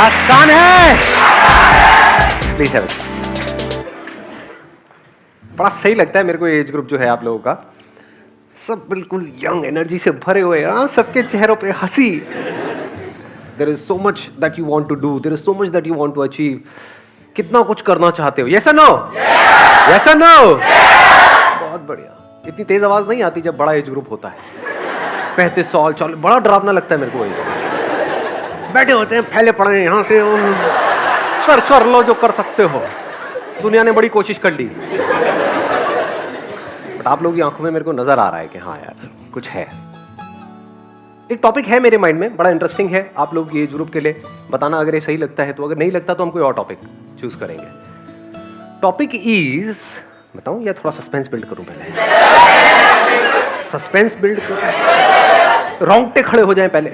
आसान है। प्लीज है। बड़ा सही लगता है मेरे को एज ग्रुप जो है आप लोगों का, सब बिल्कुल यंग एनर्जी से भरे हुए। सबके चेहरों पे हंसी। There is so much that you want to do, there is so much that you want to achieve. कितना कुछ करना चाहते हो। यस और नो? यस और नो? बहुत बढ़िया। इतनी तेज आवाज नहीं आती जब बड़ा एज ग्रुप होता है। 35 साल, बड़ा डरावना लगता है मेरे को। बैठे होते हैं फैले पड़े हैं यहाँ से, कर लो जो कर सकते हो। दुनिया ने बड़ी कोशिश कर ली, बट आप लोगों की आंखों में मेरे को नजर आ रहा है कि हाँ यार कुछ है। एक टॉपिक है मेरे माइंड में, बड़ा इंटरेस्टिंग है आप लोग ये एज ग्रुप के लिए बताना, अगर ये सही लगता है तो। अगर नहीं लगता तो हम कोई और टॉपिक चूज करेंगे। टॉपिक इज, बताऊं या थोड़ा सस्पेंस बिल्ड करूं? पहले सस्पेंस बिल्ड करूं, रोंगटे खड़े हो जाएं पहले,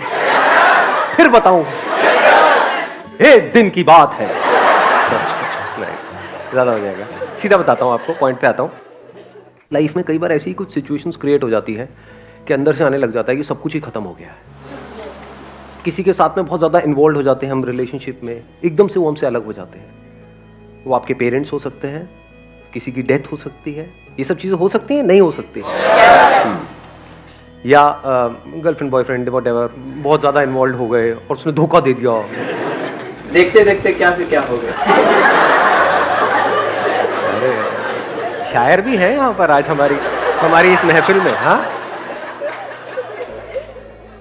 फिर बताऊं। एक दिन की बात है। ज्यादा हो जाएगा, सीधा बताता हूं आपको, पॉइंट पे आता हूं। लाइफ में कई बार ऐसी कुछ सिचुएशंस क्रिएट हो जाती है कि अंदर से आने लग जाता है कि सब कुछ ही खत्म हो गया है। किसी के साथ में बहुत ज्यादा इन्वॉल्व हो जाते हैं हम रिलेशनशिप में, एकदम से वो हमसे अलग हो जाते हैं। वो आपके पेरेंट्स हो सकते हैं, किसी की डेथ हो सकती है, ये सब चीजें हो सकती हैं, नहीं हो सकती है। या गर्लफ्रेंड बॉयफ्रेंड व्हाटएवर बहुत ज्यादा इन्वॉल्व हो गए और उसने धोखा दे दिया। देखते देखते क्या से क्या हो गया। अरे शायर भी है यहाँ पर आज हमारी इस महफिल में। हाँ,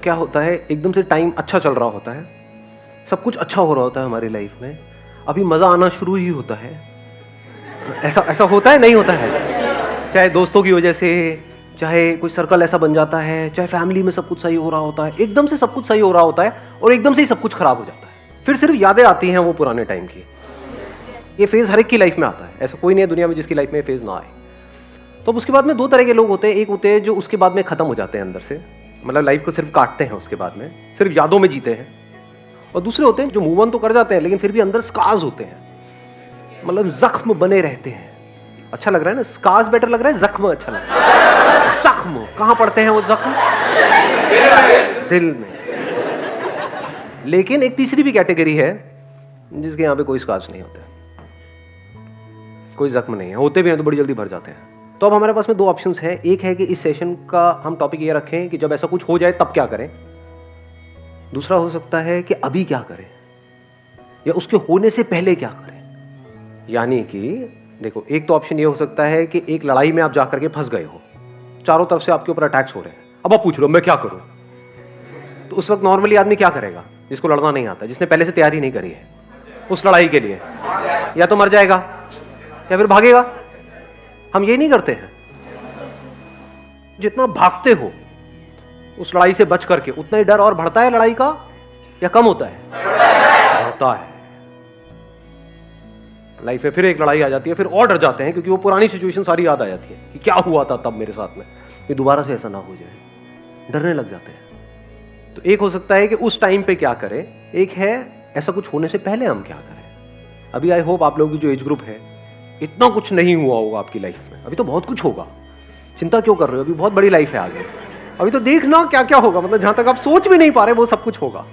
क्या होता है, एकदम से टाइम अच्छा चल रहा होता है, सब कुछ अच्छा हो रहा होता है हमारी लाइफ में, अभी मजा आना शुरू ही होता है। ऐसा होता है, नहीं होता है? चाहे दोस्तों की वजह से, चाहे कोई सर्कल ऐसा बन जाता है, चाहे फैमिली में सब कुछ सही हो रहा होता है, एकदम से सब कुछ सही हो रहा होता है और एकदम से ही सब कुछ खराब हो जाता है। फिर सिर्फ यादें आती हैं वो पुराने टाइम की। ये फेज हर एक की लाइफ में आता है, ऐसा कोई नहीं है दुनिया में जिसकी लाइफ में फेज ना आए। तो अब उसके बाद में दो तरह के लोग होते हैं। एक होते हैं जो उसके बाद में खत्म हो जाते हैं अंदर से, मतलब लाइफ को सिर्फ काटते हैं, उसके बाद में सिर्फ यादों में जीते हैं। और दूसरे होते हैं जो मूव ऑन तो कर जाते हैं लेकिन फिर भी अंदर स्कार्स होते हैं, मतलब जख्म बने रहते हैं। अच्छा लग रहा है ना? स्कार्स बेटर लग रहा है, जख्म अच्छा लग रहा है। जख्म कहां पड़ते हैं वो जख्म? दिल में। लेकिन एक तीसरी भी कैटेगरी है जिसके यहाँ पे कोई स्कार्स नहीं होते, कोई जख्म नहीं है, होते भी हैं तो बड़ी जल्दी भर जाते हैं। तो अब हमारे पास में दो ऑप्शंस हैं। एक है कि इस सेशन का हम टॉपिक ये रखें कि जब ऐसा कुछ हो जाए तब क्या करें। दूसरा हो सकता है कि अभी क्या करें या उसके होने से पहले क्या करें। यानी कि देखो, एक तो ऑप्शन ये हो सकता है कि एक लड़ाई में आप जाकर के फंस गए हो, चारों तरफ से आपके ऊपर अटैक्स हो रहे हैं, अब आप पूछ रहे हो मैं क्या करूं। तो उस वक्त नॉर्मली आदमी क्या करेगा? जिसको लड़ना नहीं आता, जिसने पहले से तैयारी नहीं करी है उस लड़ाई के लिए, या तो मर जाएगा या फिर भागेगा। हम ये नहीं करते हैं। जितना भागते हो उस लड़ाई से बच करके, उतना ही डर और बढ़ता है लड़ाई का या कम होता है? बढ़ता है। लाइफ में फिर एक लड़ाई आ जाती है, फिर और डर जाते हैं क्योंकि वो पुरानी सिचुएशन सारी याद आ जाती है कि क्या हुआ था तब मेरे साथ में, कि दोबारा से ऐसा ना हो जाए, डरने लग जाते हैं। तो एक हो सकता है कि उस टाइम पे क्या करें, एक है ऐसा कुछ होने से पहले हम क्या करें। अभी आई होप आप लोगों की जो एज ग्रुप है, इतना कुछ नहीं हुआ होगा आपकी लाइफ में, अभी तो बहुत कुछ होगा। चिंता क्यों कर रहे हो? अभी बहुत बड़ी लाइफ है आगे, अभी तो देखना क्या क्या होगा। मतलब जहां तक आप सोच भी नहीं पा रहे वो सब कुछ होगा।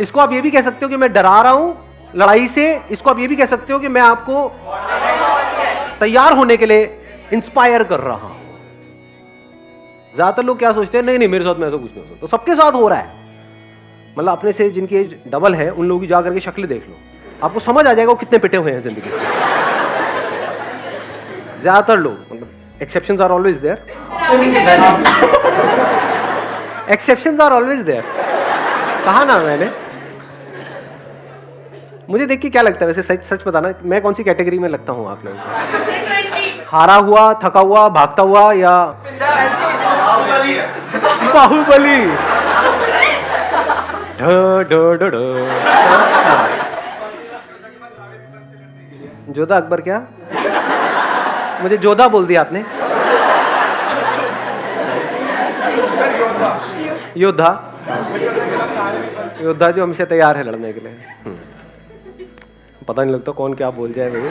इसको आप ये भी कह सकते हो कि मैं डरा रहा हूं लड़ाई से, इसको आप ये भी कह सकते हो कि मैं आपको तैयार होने के लिए इंस्पायर कर रहा हूं। ज्यादातर लोग क्या सोचते हैं, नहीं नहीं मेरे साथ में ऐसा कुछ नहीं हो सकता। तो सबके साथ हो रहा है। मतलब अपने से जिनकी एज डबल है उन लोगों की जाकर के शक्ल देख लो, आपको समझ आ जाएगा वो कितने पिटे हुए हैं जिंदगी से। ज्यादातर लोग, मतलब exceptions are always there, exceptions are always there. कहा ना मैंने। मुझे देख के क्या लगता है वैसे, सच बताना, मैं कौन सी कैटेगरी में लगता हूं आप लोगों को? हारा हुआ, थका हुआ, भागता हुआ, या बाहुबली? जोधा अकबर? क्या मुझे जोधा बोल दिया आपने? योद्धा, योद्धा जो हमसे तैयार है लड़ने के लिए। पता नहीं लगता कौन क्या बोल जाए भाई,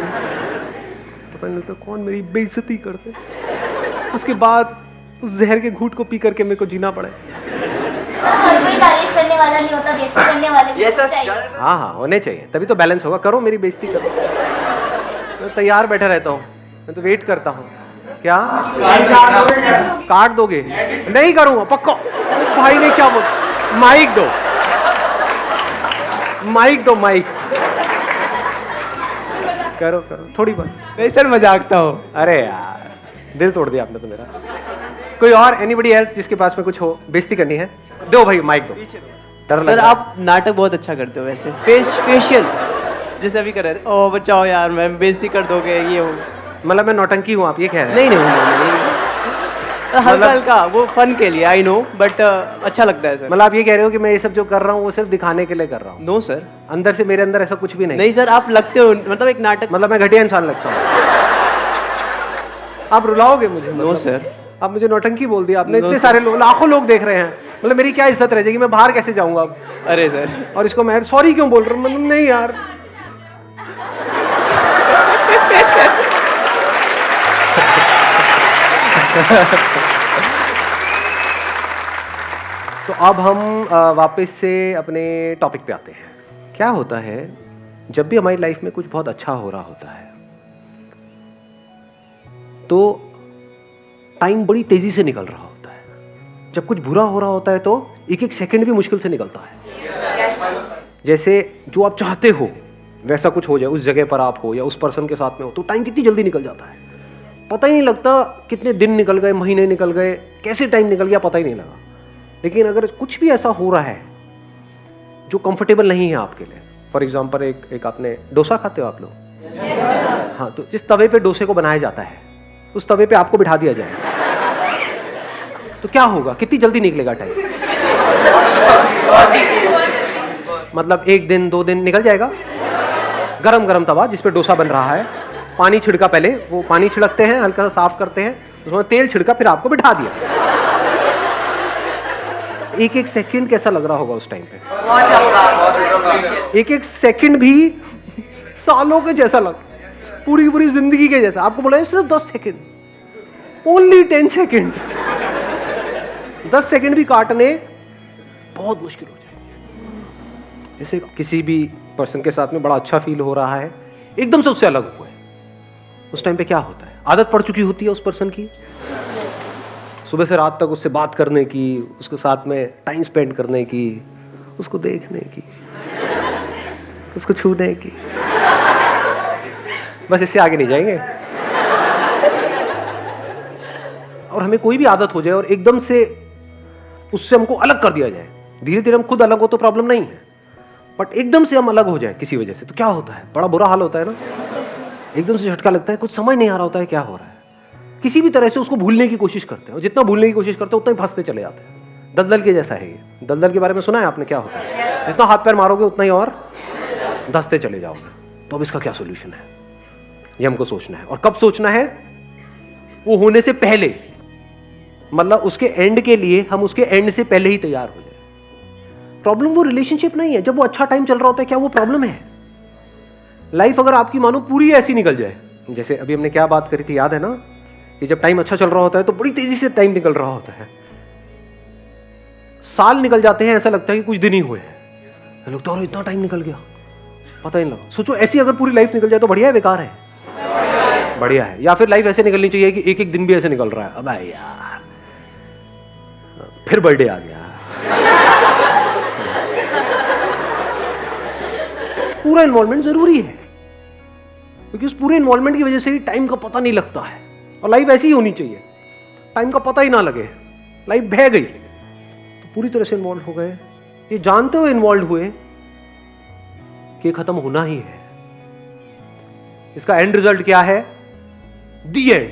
पता नहीं लगता कौन मेरी बेइज्जती करते, उसके बाद उस जहर के घूंट को पी करके मेरे को जीना पड़े। कोई तारीफ करने करने वाला नहीं होता, बेइज्जती करने वाले भी ये होने सब चाहिए। ज्यादा- हाँ हाँ होने चाहिए, तभी तो बैलेंस होगा। करो मेरी बेइज्जती करो, मैं तैयार बैठा रहता हूँ, मैं तो वेट करता हूँ। क्या काट दोगे? नहीं करूँगा पक्का। भाई ने क्या बोला? माइक दो, माइक दो, माइक। करो करो थोड़ी बात। नहीं सर, मजाकता हूँ। अरे यार दिल तोड़ दिया आपने तो मेरा। कोई और एनीबडी एल्स जिसके पास में कुछ हो, बेइज्जती करनी है? दो भाई माइक दो। डर लग सर रहा है। आप नाटक बहुत अच्छा करते हो वैसे, फेशियल जैसे अभी कर रहे थे। ओ बचाओ यार, मैं बेइज्जती कर दोगे, ये हो। मतलब मैं नौटंकी हूँ, आप ये कह रहे हैं? नहीं, हल्का हल्का वो फन के लिए, आई नो, बट अच्छा लगता है सर। मतलब आप ये कह रहे हो कि मैं ये सब जो कर रहा हूँ वो सिर्फ दिखाने के लिए कर रहा हूँ? No sir. अंदर से मेरे अंदर ऐसा कुछ भी नहीं। नहीं सर, आप लगते हो मतलब एक नाटक। मतलब मैं घटिया इंसान लगता हूँ? आप रुलाओगे मुझे? नो मतलब सर। आप मुझे नौटंकी बोल दिया आपने। No, इतने sir. सारे लोग, लाखों लोग देख रहे हैं, मतलब मेरी क्या इज्जत रह जाएगी? मैं बाहर कैसे जाऊंगा अब? अरे सर, और इसको मैं सॉरी क्यों बोल रहा हूँ? मतलब नहीं यार। तो अब हम वापस से अपने टॉपिक पे आते हैं। क्या होता है जब भी हमारी लाइफ में कुछ बहुत अच्छा हो रहा होता है तो टाइम बड़ी तेजी से निकल रहा होता है। जब कुछ बुरा हो रहा होता है तो एक एक सेकंड भी मुश्किल से निकलता है। जैसे जो आप चाहते हो वैसा कुछ हो जाए, उस जगह पर आप हो या उस पर्सन के साथ में हो, तो टाइम कितनी जल्दी निकल जाता है, पता ही नहीं लगता। कितने दिन निकल गए, महीने निकल गए, कैसे टाइम निकल गया पता ही नहीं लगा। लेकिन अगर कुछ भी ऐसा हो रहा है जो कंफर्टेबल नहीं है आपके लिए, फॉर एग्जाम्पल एक आपने डोसा खाते हो आप लोग? हाँ, तो जिस तवे पे डोसे को बनाया जाता है उस तवे पे आपको बिठा दिया जाए तो क्या होगा? कितनी जल्दी निकलेगा टाइम? मतलब एक दिन 2 दिन निकल जाएगा। गरम गरम तवा जिस पे डोसा बन रहा है, पानी छिड़का, पहले वो पानी छिड़कते हैं, हल्का सा साफ करते हैं, उसमें तेल छिड़का, फिर आपको बिठा दिया। एक एक सेकंड कैसा लग रहा होगा उस टाइम पे? एक एक सेकंड भी सालों के जैसा लग, पूरी पूरी जिंदगी के जैसा। आपको बोला है सिर्फ 10 सेकंड, ओनली 10 सेकंड। 10 सेकंड भी काटने बहुत मुश्किल हो जाएंगे। जैसे किसी भी पर्सन के साथ में बड़ा अच्छा फील हो रहा है, एकदम से उससे अलग हुआ है, उस टाइम पे क्या होता है? आदत पड़ चुकी होती है उस पर्सन की, सुबह से रात तक उससे बात करने की, उसके साथ में टाइम स्पेंड करने की, उसको देखने की, उसको छूने की, बस इससे आगे नहीं जाएंगे। और हमें कोई भी आदत हो जाए और एकदम से उससे हमको अलग कर दिया जाए, धीरे धीरे हम खुद अलग हो तो प्रॉब्लम नहीं है, बट एकदम से हम अलग हो जाए किसी वजह से तो क्या होता है? बड़ा बुरा हाल होता है ना। एकदम से झटका लगता है, कुछ समझ नहीं आ रहा होता है क्या हो रहा है। किसी भी तरह से उसको भूलने की कोशिश करते हैं, और जितना भूलने की कोशिश करते हैं उतना ही फंसते चले जाते हैं। दलदल के जैसा है ये। दलदल के बारे में सुना है आपने? क्या होता है? जितना हाथ पैर मारोगे उतना ही और धंसते चले जाओगे। तो अब इसका क्या सोल्यूशन है, ये हमको सोचना है। और कब सोचना है? वो होने से पहले, मतलब उसके एंड के लिए हम उसके एंड से पहले ही तैयार हो जाए। प्रॉब्लम वो रिलेशनशिप नहीं है, जब वो अच्छा टाइम चल रहा होता है, क्या वो प्रॉब्लम है? लाइफ अगर आपकी मानो पूरी ऐसी निकल जाए, जैसे अभी हमने क्या बात करी थी, याद है ना? कि जब टाइम अच्छा चल रहा होता है तो बड़ी तेजी से टाइम निकल रहा होता है, साल निकल जाते हैं, ऐसा लगता है कि कुछ दिन ही हुए हैं। लगता है इतना टाइम निकल गया, पता ही नहीं लगा। सोचो ऐसी अगर पूरी लाइफ निकल जाए तो बढ़िया है, बेकार है? बढ़िया है। या फिर लाइफ ऐसे निकलनी चाहिए कि एक एक दिन भी ऐसे निकल रहा है, अब यार फिर बर्थडे आ गया। पूरा इन्वॉल्वमेंट जरूरी है, क्योंकि उस पूरे इन्वॉल्वमेंट की वजह से ही टाइम का पता नहीं लगता है। और लाइफ ऐसी ही होनी चाहिए, टाइम का पता ही ना लगे, लाइफ बह गई तो पूरी तरह से इन्वॉल्व हो गए, ये जानते हुए इन्वॉल्व हुए कि खत्म होना ही है। इसका एंड रिजल्ट क्या है? दी एंड।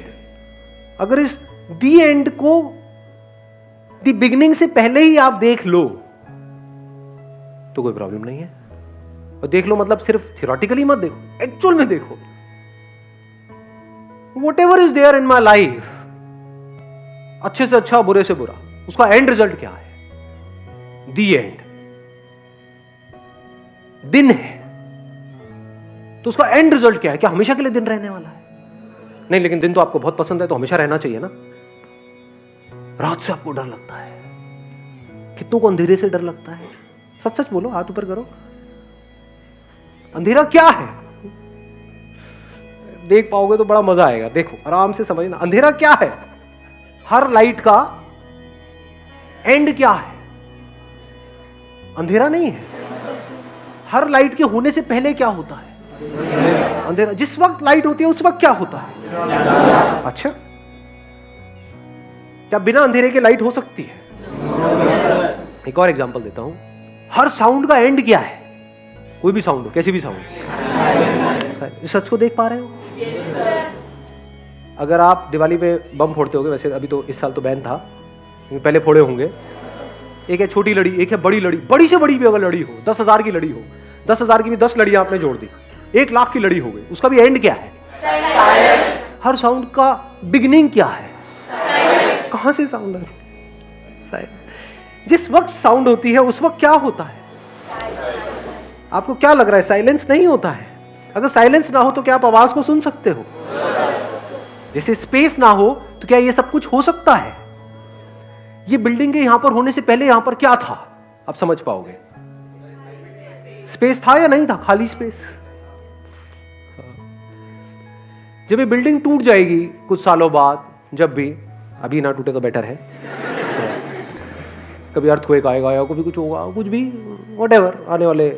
अगर इस दी एंड को दी बिगिनिंग से पहले ही आप देख लो तो कोई प्रॉब्लम नहीं है। और देख लो मतलब सिर्फ थियोरेटिकली मत देखो, एक्चुअल में देखो। Whatever is there in my life, अच्छे से अच्छा, बुरे से बुरा, उसका एंड रिजल्ट क्या है? दी एंड। दिन है तो उसका एंड रिजल्ट क्या है? क्या हमेशा के लिए दिन रहने वाला है? नहीं, लेकिन दिन तो आपको बहुत पसंद है तो हमेशा रहना चाहिए ना। रात से आपको डर लगता है, कितनों को अंधेरे से डर लगता है, सच सच बोलो, हाथ ऊपर करो। अंधेरा क्या है? देख पाओगे तो बड़ा मजा आएगा। देखो, आराम से समझना, अंधेरा क्या है? हर लाइट का एंड क्या है? अंधेरा नहीं है। हर लाइट के होने से पहले क्या होता है? अंधेरा। जिस वक्त लाइट होती है उस वक्त क्या होता है? अच्छा, क्या बिना अंधेरे के लाइट हो सकती है? एक और एग्जांपल देता हूं। हर साउंड का एंड क्या है? कोई भी साउंड हो, कैसी भी साउंड। सच को देख पा रहे हो? अगर आप दिवाली पे बम फोड़ते होगे, वैसे अभी तो इस साल तो बैन था, पहले फोड़े होंगे। एक है छोटी लड़ी, एक है बड़ी लड़ी। बड़ी से बड़ी भी अगर लड़ी हो, 10,000 की लड़ी हो, 10,000 की भी 10 लड़ियां आपने जोड़ दी, 1,00,000 की लड़ी हो गई। उसका भी एंड क्या है? हर साउंड का बिगिनिंग क्या है? कहां से साउंड है? जिस वक्त साउंड होती है उस वक्त क्या होता है? आपको क्या लग रहा है? साइलेंस नहीं होता है। अगर साइलेंस ना हो तो क्या आप आवाज को सुन सकते हो? जैसे स्पेस ना हो तो क्या ये सब कुछ हो सकता है? ये बिल्डिंग के यहां पर होने से पहले यहां पर क्या था? आप समझ पाओगे। स्पेस था या नहीं था? खाली स्पेस। जब ये बिल्डिंग टूट जाएगी कुछ सालों बाद, जब भी, अभी ना टूटे तो बेटर है, कभी अर्थक्वेक आएगा या कभी कुछ होगा, कुछ भी, व्हाटएवर, आने वाले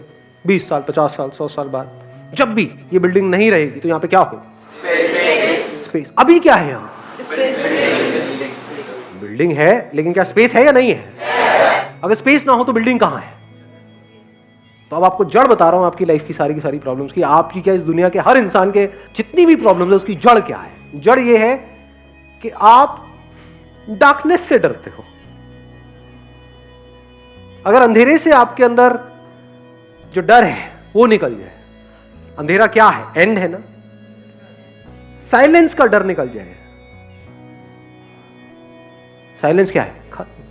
20 साल, 50 साल, 100 साल बाद, जब भी ये बिल्डिंग नहीं रहेगी तो यहां पे क्या हो? स्पेस। अभी क्या है यहां? बिल्डिंग है, लेकिन क्या स्पेस है या नहीं है? अगर स्पेस ना हो तो बिल्डिंग कहां है? तो अब आपको जड़ बता रहा हूं आपकी लाइफ की सारी प्रॉब्लम्स की, आपकी क्या, इस दुनिया के हर इंसान के जितनी भी प्रॉब्लम्स है उसकी जड़ क्या है? जड़ ये है कि आप डार्कनेस से डरते हो। अगर अंधेरे से आपके अंदर जो डर है वो निकल जाए, अंधेरा क्या है? एंड है ना। साइलेंस का डर निकल जाए। साइलेंस क्या है? खत्म।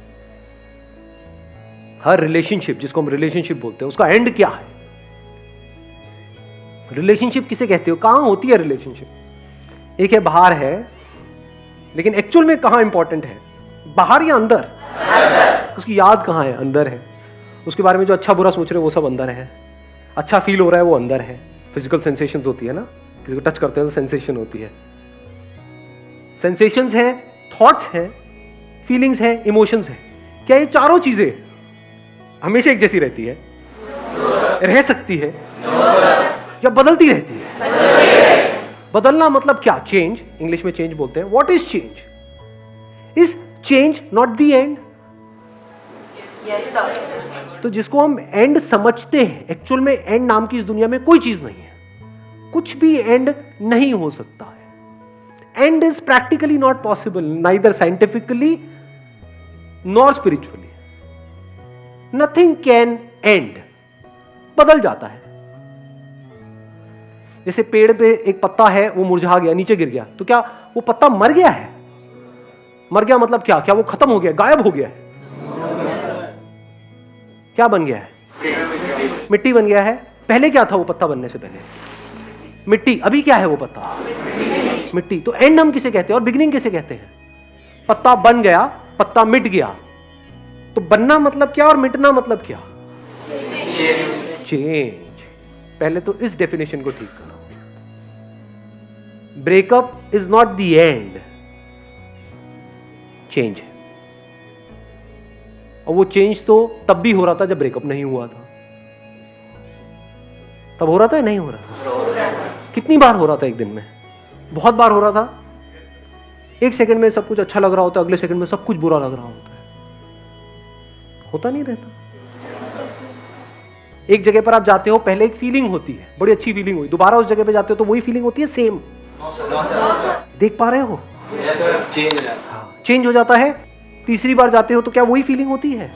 हर रिलेशनशिप, जिसको हम रिलेशनशिप बोलते हैं, उसका एंड क्या है? रिलेशनशिप किसे कहते हो? कहां होती है रिलेशनशिप? एक है बाहर है, लेकिन एक्चुअल में कहां इंपॉर्टेंट है? बाहर या अंदर? उसकी याद कहां है? अंदर है। उसके बारे में जो अच्छा बुरा सोच रहे हो वो सब अंदर है। अच्छा फील हो रहा है वो अंदर है। फिजिकल सेंसेशंस होती है ना, किसी को टच करते हैं तो सेंसेशन होती है। सेंसेशंस है, थॉट्स है, फीलिंग्स है, इमोशंस है। क्या ये चारों चीजें हमेशा एक जैसी रहती है? रह सकती है या बदलती रहती है? बदलना मतलब क्या? चेंज। इंग्लिश में चेंज बोलते हैं। What is change? Is change not the end? तो जिसको हम एंड समझते हैं, एक्चुअल में एंड नाम की इस दुनिया में कोई चीज नहीं है। कुछ भी एंड नहीं हो सकता है। And is practically not possible, neither scientifically nor spiritually. Nothing can and. बदल जाता है। जैसे पेड़ पे एक पत्ता है, वो मुरझा गया, नीचे गिर गया, तो क्या वो पत्ता मर गया है? मर गया मतलब क्या? क्या वो खत्म हो गया, गायब हो गया है? क्या बन गया है? मिट्टी बन गया है। पहले क्या था वो पत्ता बनने से पहले? मिट्टी। अभी क्या है वो पत्ता? मिट्टी। तो एंड हम किसे कहते हैं और बिगिनिंग किसे कहते हैं? पत्ता बन गया, पत्ता मिट गया। तो बनना मतलब क्या और मिटना मतलब क्या? चेंज। पहले तो इस डेफिनेशन को ठीक करो। Breakup is not the end, change है। और वो चेंज तो तब भी हो रहा था जब ब्रेकअप नहीं हुआ था। तब हो रहा था या नहीं हो रहा था? कितनी बार हो रहा था एक दिन में? बहुत बार हो रहा था। एक सेकंड में सब कुछ अच्छा लग रहा होता है, अगले सेकंड में सब कुछ बुरा लग रहा होता है। होता नहीं रहता। एक जगह पर आप जाते हो, पहले एक फीलिंग होती है, बड़ी अच्छी फीलिंग हुई, दोबारा उस जगह पे जाते हो तो वही फीलिंग होती है सेम। देख पा रहे हो? चेंज हो जाता है। तीसरी बार जाते हो तो क्या वही फीलिंग होती है?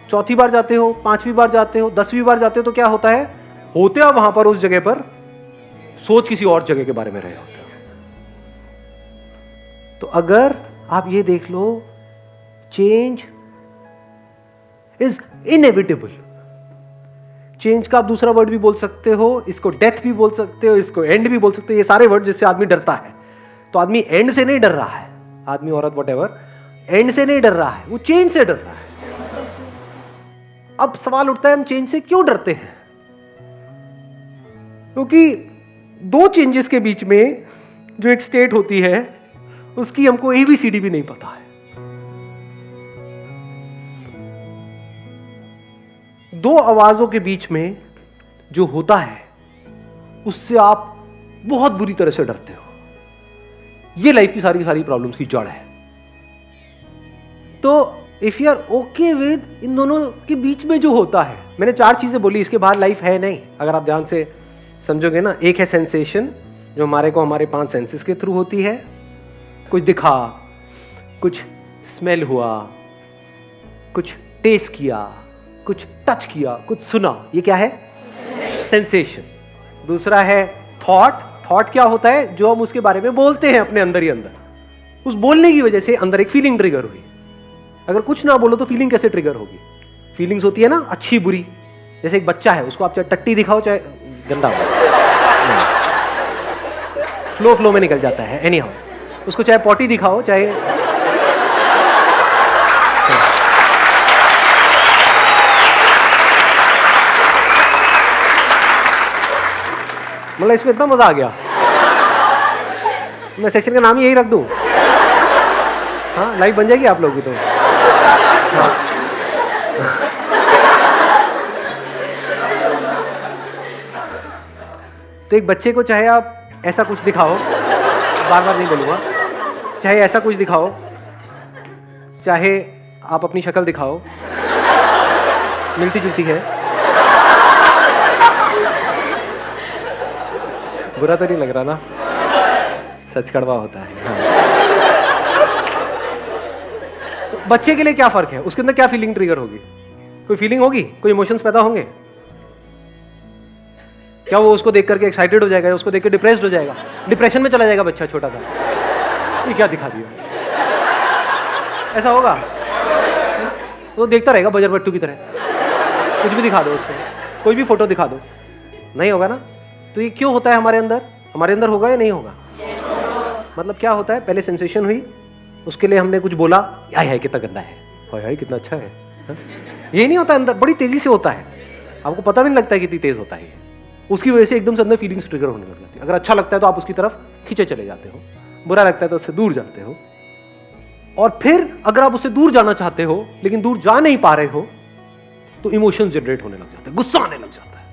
चौथी बार जाते हो, 5वीं बार जाते हो, 10वीं बार जाते हो तो क्या होता है? होते हो वहां पर, उस जगह पर सोच किसी और जगह के बारे में रहे होते हो। तो अगर आप ये देख लो, चेंज इज इनएविटेबल। चेंज का आप दूसरा वर्ड भी बोल सकते हो, इसको डेथ भी बोल सकते हो, इसको एंड भी बोल सकते हो। ये सारे वर्ड जिससे आदमी डरता है। तो आदमी एंड से नहीं डर रहा है, आदमी औरत व्हाटएवर एंड से नहीं डर रहा है, वो चेंज से डर रहा है। अब सवाल उठता है हम चेंज से क्यों डरते हैं? क्योंकि दो चेंजेस के बीच में जो एक स्टेट होती है उसकी हमको ABCD भी नहीं पता है। दो आवाजों के बीच में जो होता है उससे आप बहुत बुरी तरह से डरते हो। ये लाइफ की सारी सारी प्रॉब्लम्स की जड़ है। तो if you are okay with इन दोनों के बीच में जो होता है, मैंने 4 चीजें बोली, इसके बाहर लाइफ है नहीं। अगर आप ध्यान से समझोगे ना, एक है सेंसेशन जो हमारे को हमारे 5 सेंसेस के थ्रू होती है। कुछ दिखा, कुछ स्मेल हुआ, कुछ टेस्ट किया, कुछ टच किया, कुछ सुना, ये क्या है? सेंसेशन। दूसरा है थॉट। थॉट क्या होता है? जो हम उसके बारे में बोलते हैं अपने अंदर ही अंदर। उस बोलने की वजह से अंदर एक फीलिंग ट्रिगर हुई। अगर कुछ ना बोलो तो फीलिंग कैसे ट्रिगर होगी? फीलिंग्स होती है ना, अच्छी बुरी। जैसे एक बच्चा है, उसको आप चाहे टट्टी दिखाओ चाहे गंदा हो, फ्लो में निकल जाता है। एनी हाउ, उसको चाहे पॉटी दिखाओ चाहे मतलब इसमें इतना मजा आ गया, मैं सेक्शन का नाम ही यही रख दूं। हाँ, लाइव बन जाएगी आप लोगों की तो। हाँ। तो एक बच्चे को चाहे आप ऐसा कुछ दिखाओ, बार बार नहीं बोलूंगा, चाहे ऐसा कुछ दिखाओ, चाहे आप अपनी शक्ल दिखाओ, मिलती जुलती है। बुरा तो नहीं लग रहा ना? सच कड़वा होता है। हाँ। तो बच्चे के लिए क्या फर्क है? उसके अंदर क्या फीलिंग ट्रिगर होगी? कोई फीलिंग होगी, कोई इमोशंस पैदा होंगे? क्या वो उसको देख करके एक्साइटेड हो जाएगा या उसको देख के डिप्रेस्ड हो जाएगा? डिप्रेशन में चला जाएगा बच्चा छोटा सा, ये क्या दिखा दिया? ऐसा होगा? वो देखता रहेगा बजर बट्टू की तरह, कुछ भी दिखा दो उसको, कोई भी फोटो दिखा दो, नहीं होगा ना? तो ये क्यों होता है हमारे अंदर? हमारे अंदर होगा या नहीं होगा? मतलब क्या होता है? पहले सेंसेशन हुई, उसके लिए हमने कुछ बोला, हाय हाय कितना गंदा है, हाय हाय कितना अच्छा है। हा? ये नहीं होता, अंदर बड़ी तेजी से होता है, आपको पता भी नहीं लगता है कितनी तेज होता है। उसकी वजह से एकदम से अंदर फीलिंग्स ट्रिगर होने लग जाती है। अगर अच्छा लगता है तो आप उसकी तरफ खींचे चले जाते हो, बुरा लगता है तो उससे दूर जाते हो। और फिर अगर आप उससे दूर जाना चाहते हो लेकिन दूर जा नहीं पा रहे हो तो इमोशन जनरेट होने लग जाता है, गुस्सा आने लग जाता है।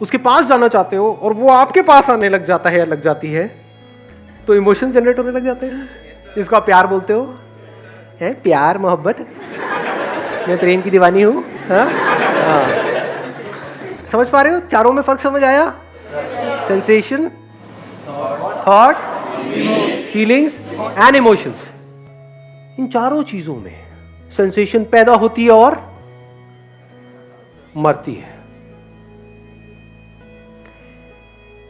उसके पास जाना चाहते हो और वो आपके पास आने लग जाता है या लग जाती है तो इमोशन जनरेट होने लग जाते हैं। इसको आप प्यार बोलते हो, है प्यार मोहब्बत, मैं प्रेम की दीवानी हूं। हाँ? समझ पा रहे हो? चारों में फर्क समझ आया? Sensation, thought, feelings and emotions. इन चारों चीजों में सेंसेशन पैदा होती है और मरती है।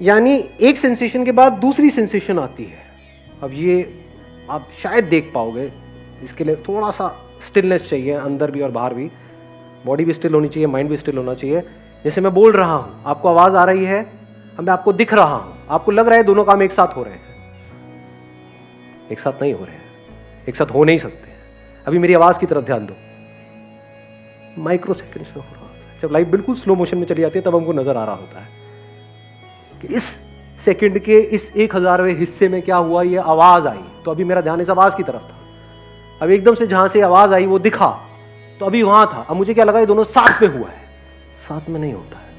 यानी एक सेंसेशन के बाद दूसरी सेंसेशन आती है। अब ये आप शायद देख पाओगे, इसके लिए थोड़ा सा स्टिलनेस चाहिए, अंदर भी और बाहर भी। बॉडी भी स्टिल होनी चाहिए, माइंड भी स्टिल होना चाहिए। जैसे मैं बोल रहा हूं, आपको आवाज आ रही है, अब मैं आपको दिख रहा हूं, आपको लग रहा है दोनों काम एक साथ हो रहे हैं। एक साथ नहीं हो रहे हैं, एक साथ हो नहीं सकते। अभी मेरी आवाज की तरफ ध्यान दो, माइक्रो सेकेंड्स में हो रहा होता है। जब लाइफ बिल्कुल स्लो मोशन में चली जाती है तब हमको नजर आ रहा होता है कि इस सेकंड के इस 1000वें हिस्से में क्या हुआ, ये आवाज आई, तो अभी मेरा ध्यान इस आवाज की तरफ था। अब एकदम से जहां से आवाज आई वो दिखा, तो अभी वहां था। अब मुझे क्या लगा, ये दोनों साथ में हुआ है। साथ में नहीं होता है।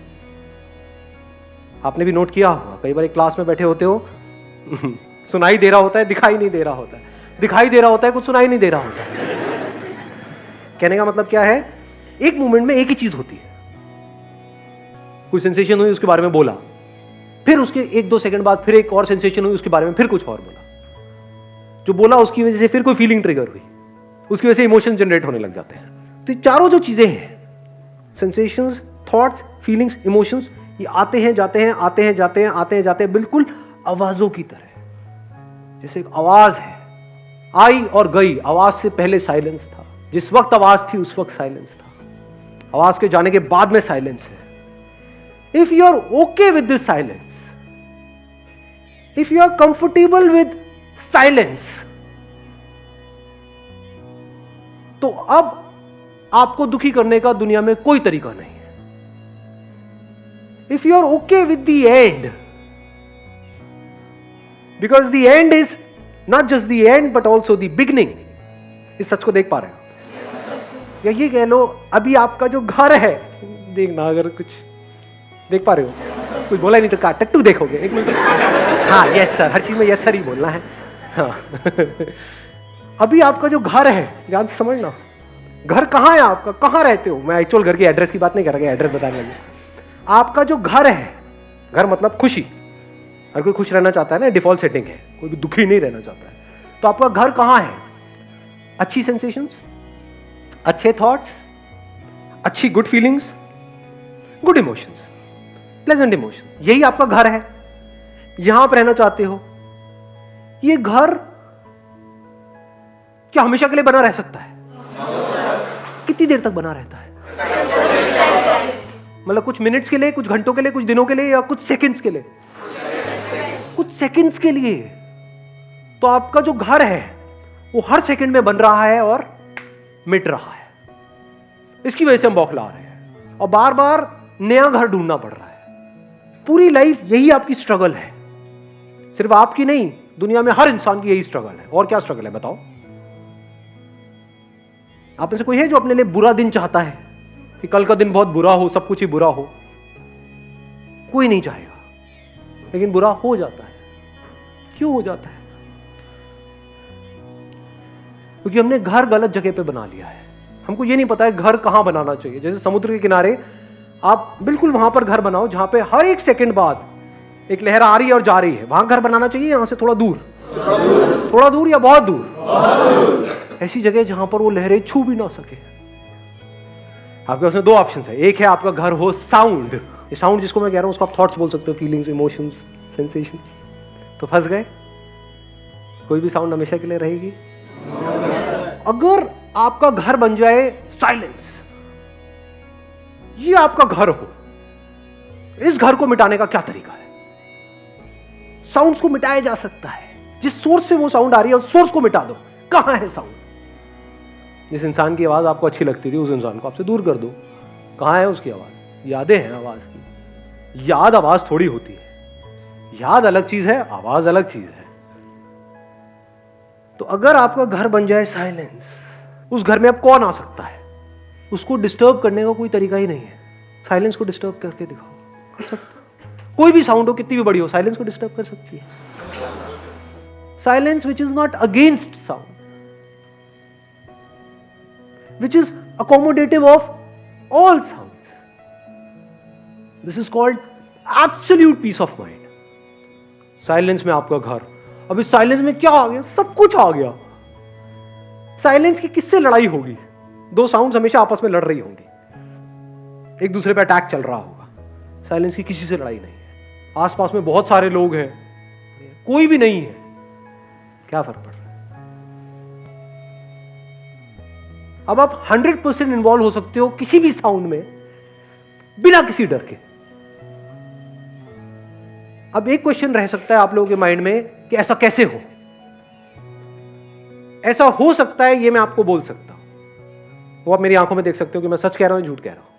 आपने भी नोट किया होगा, कई बार एक क्लास में बैठे होते हो सुनाई दे रहा होता है, दिखाई नहीं दे रहा होता है, दिखाई दे रहा होता है, कुछ सुनाई नहीं दे रहा होता है। कहने का मतलब क्या है? एक मोमेंट में एक ही चीज होती है। कोई सेंसेशन हुई, उसके बारे में बोला, फिर उसके 1-2 सेकंड बाद फिर एक और सेंसेशन हुई, उसके बारे में फिर कुछ और बोला। जो बोला उसकी वजह से फिर कोई फीलिंग ट्रिगर हुई, उसकी वजह से इमोशन जनरेट होने लग जाते हैं। तो चारों जो चीजें हैं, सेंसेशंस, थॉट्स, फीलिंग्स, इमोशंस, ये आते हैं जाते हैं, आते हैं जाते हैं, आते हैं जाते हैं, बिल्कुल आवाजों की तरह। जैसे एक आवाज है, आई और गई। आवाज से पहले साइलेंस था, जिस वक्त आवाज थी उस वक्त साइलेंस था, आवाज के जाने के बाद में साइलेंस है। If you are okay with this silence, if you are comfortable with silence, तो अब आपको दुखी करने का दुनिया में कोई तरीका नहीं है। If you are okay with the end, because the end is not just the end but also the beginning. इस सच को देख पा रहे हो? या ये कह लो, अभी आपका जो घर है, देखना अगर कुछ देख पा रहे हो, कुछ बोला नहीं तो का टट्टू देखोगे। एक मिनट, हाँ यस सर, हर चीज में यस सर ही बोलना है। हाँ अभी आपका जो घर है, ध्यान से समझना, घर कहाँ है आपका, कहाँ रहते हो? मैं एक्चुअल घर की एड्रेस की बात नहीं कर रहा, एड्रेस बताने लगे। आपका जो घर है, घर मतलब खुशी, हर कोई खुश रहना चाहता है ना, डिफॉल्ट सेटिंग है, कोई भी दुखी नहीं रहना चाहता है। तो आपका घर कहाँ है? अच्छी सेंसेशंस, अच्छे थॉट्स, अच्छी good feelings, good emotions, pleasant emotions, यही आपका घर है। यहां पर रहना चाहते हो। ये घर क्या हमेशा के लिए बना रह सकता है? कितनी देर तक बना रहता है? मतलब कुछ मिनट्स के लिए, कुछ घंटों के लिए, कुछ दिनों के लिए, या कुछ सेकंड्स के लिए? कुछ सेकंड्स के लिए। तो आपका जो घर है वो हर सेकंड में बन रहा है और मिट रहा है। इसकी वजह से हम बौखला रहे हैं और बार बार नया घर ढूंढना पड़ रहा है। पूरी लाइफ यही आपकी स्ट्रगल है, सिर्फ आपकी नहीं, दुनिया में हर इंसान की यही स्ट्रगल है। और क्या स्ट्रगल है बताओ? आप में से कोई है जो अपने लिए बुरा दिन चाहता है कि कल का दिन बहुत बुरा हो, सब कुछ ही बुरा हो? कोई नहीं चाहेगा, लेकिन बुरा हो जाता है। क्यों हो जाता है? क्योंकि हमने घर गलत जगह पे बना लिया है। हमको ये नहीं पता है घर कहां बनाना चाहिए। जैसे समुद्र के किनारे आप बिल्कुल वहां पर घर बनाओ जहां पे हर एक सेकंड बाद एक लहर आ रही है और जा रही है, वहां घर बनाना चाहिए। यहां से थोड़ा दूर, थोड़ा दूर या बहुत दूर, ऐसी जगह जहां पर वो लहरें छू भी ना सके। आपके पास में दो ऑप्शन है। एक है आपका घर हो साउंड, ये साउंड जिसको मैं कह रहा हूं उसको आप थॉट्स बोल सकते हो, फीलिंग्स, इमोशंस, सेंसेशंस। तो फंस गए, कोई भी साउंड हमेशा के लिए रहेगी। अगर आपका घर बन जाए साइलेंस, ये आपका घर हो, इस घर को मिटाने का क्या तरीका है? साउंड्स को मिटाया जा सकता है। जिस सोर्स से वो साउंड आ रही है उस सोर्स को मिटा दो। कहां है साउंड? जिस इंसान की आवाज आपको अच्छी लगती थी उस इंसान को आपसे दूर कर दो। कहां है उसकी आवाज? यादें हैं आवाज की। याद आवाज थोड़ी होती है, याद अलग चीज है, आवाज अलग चीज है। तो अगर आपका घर बन जाए साइलेंस, उस घर में अब कौन आ सकता है? उसको डिस्टर्ब करने का कोई तरीका ही नहीं है। साइलेंस को डिस्टर्ब करके दिखाओ, कर सकते। कोई भी साउंड हो, कितनी भी बड़ी हो, साइलेंस को डिस्टर्ब कर सकती है। Silence which is not against sound, which is accommodative of all sounds. This is called absolute peace of mind. Silence में आपका घर। अब इस साइलेंस में क्या आ गया? सब कुछ आ गया। साइलेंस की किससे लड़ाई होगी? दो साउंड्स हमेशा आपस में लड़ रही होंगी, एक दूसरे पे अटैक चल रहा होगा। साइलेंस की किसी से लड़ाई नहीं है। आसपास में बहुत सारे लोग हैं, कोई भी नहीं है, क्या फर्क पड़ रहा है? अब आप 100% इन्वॉल्व हो सकते हो किसी भी साउंड में बिना किसी डर के। अब एक क्वेश्चन रह सकता है आप लोगों के माइंड में कि ऐसा कैसे हो? ऐसा हो सकता है, ये मैं आपको बोल सकता हूं। वो आप मेरी आंखों में देख सकते हो कि मैं सच कह रहा हूं, झूठ कह रहा हूं।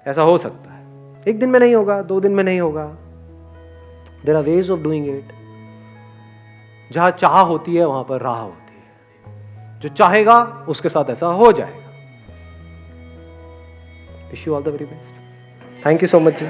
ऐसा हो सकता है, एक दिन में नहीं होगा, 2 दिन में नहीं होगा। There are ways of doing it. जहां चाह होती है वहां पर राह होती है। जो चाहेगा उसके साथ ऐसा हो जाएगा। Wish you all the very best. Thank you so much ji.